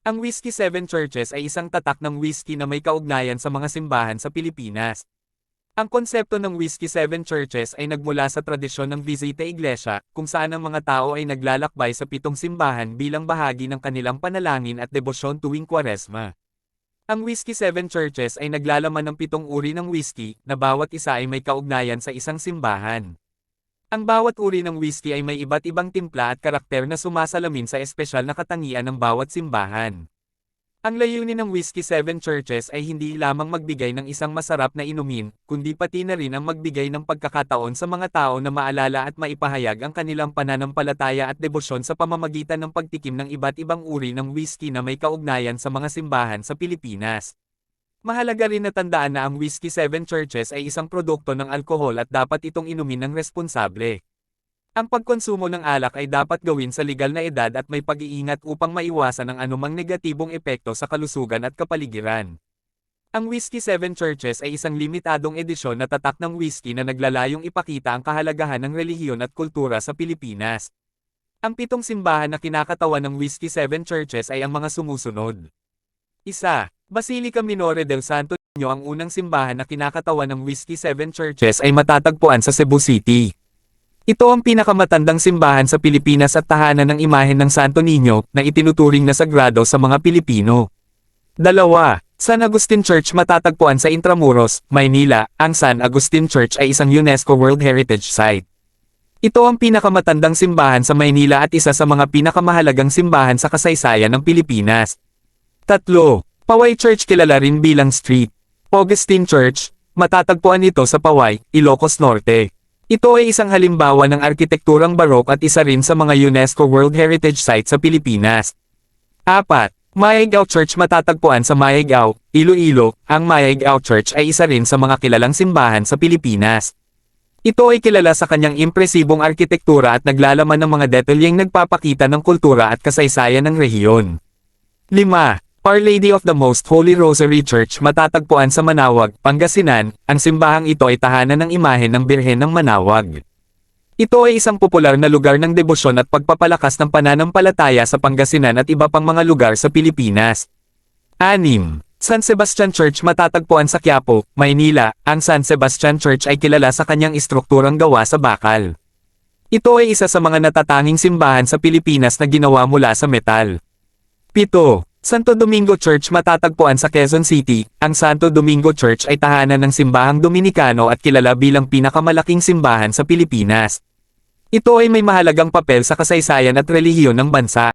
Ang Whiskey Seven Churches ay isang tatak ng whiskey na may kaugnayan sa mga simbahan sa Pilipinas. Ang konsepto ng Whiskey Seven Churches ay nagmula sa tradisyon ng Visita Iglesia, kung saan ang mga tao ay naglalakbay sa 7 simbahan bilang bahagi ng kanilang panalangin at debosyon tuwing Kwaresma. Ang Whiskey Seven Churches ay naglalaman ng 7 uri ng whiskey, na bawat isa ay may kaugnayan sa isang simbahan. Ang bawat uri ng whiskey ay may iba't ibang timpla at karakter na sumasalamin sa espesyal na katangian ng bawat simbahan. Ang layunin ng Whiskey Seven Churches ay hindi lamang magbigay ng isang masarap na inumin, kundi pati na rin ang magbigay ng pagkakataon sa mga tao na maalala at maipahayag ang kanilang pananampalataya at debosyon sa pamamagitan ng pagtikim ng iba't ibang uri ng whiskey na may kaugnayan sa mga simbahan sa Pilipinas. Mahalaga rin na tandaan na ang Whiskey Seven Churches ay isang produkto ng alkohol at dapat itong inumin ng responsable. Ang pagkonsumo ng alak ay dapat gawin sa legal na edad at may pag-iingat upang maiwasan ang anumang negatibong epekto sa kalusugan at kapaligiran. Ang Whiskey Seven Churches ay isang limitadong edisyon na tatak ng whiskey na naglalayong ipakita ang kahalagahan ng relihiyon at kultura sa Pilipinas. Ang 7 simbahan na kinakatawan ng Whiskey Seven Churches ay ang mga sumusunod. 1. Basilica Minore del Santo Niño. Ang unang simbahan na kinakatawan ng Whiskey Seven Churches ay matatagpuan sa Cebu City. Ito ang pinakamatandang simbahan sa Pilipinas at tahanan ng imahen ng Santo Niño, na itinuturing na sagrado sa mga Pilipino. 2. San Agustin Church. Matatagpuan sa Intramuros, Maynila. Ang San Agustin Church ay isang UNESCO World Heritage Site. Ito ang pinakamatandang simbahan sa Maynila at isa sa mga pinakamahalagang simbahan sa kasaysayan ng Pilipinas. 3. Paway Church, kilala rin bilang Street Augustine Church. Matatagpuan ito sa Paway, Ilocos Norte. Ito ay isang halimbawa ng arkitekturang barok at isa rin sa mga UNESCO World Heritage Site sa Pilipinas. 4. Mayagao Church. Matatagpuan sa Mayagao, Iloilo. Ang Mayagao Church ay isa rin sa mga kilalang simbahan sa Pilipinas. Ito ay kilala sa kanyang impresibong arkitektura at naglalaman ng mga detalyeng nagpapakita ng kultura at kasaysayan ng rehiyon. 5. Our Lady of the Most Holy Rosary Church. Matatagpuan sa Manawag, Pangasinan. Ang simbahang ito ay tahanan ng imahen ng Birhen ng Manawag. Ito ay isang popular na lugar ng debosyon at pagpapalakas ng pananampalataya sa Pangasinan at iba pang mga lugar sa Pilipinas. 6. San Sebastian Church. Matatagpuan sa Quiapo, Maynila. Ang San Sebastian Church ay kilala sa kanyang istrukturang gawa sa bakal. Ito ay isa sa mga natatanging simbahan sa Pilipinas na ginawa mula sa metal. 7. Santo Domingo Church. Matatagpuan sa Quezon City. Ang Santo Domingo Church ay tahanan ng simbahang Dominikano at kilala bilang pinakamalaking simbahan sa Pilipinas. Ito ay may mahalagang papel sa kasaysayan at relihiyon ng bansa.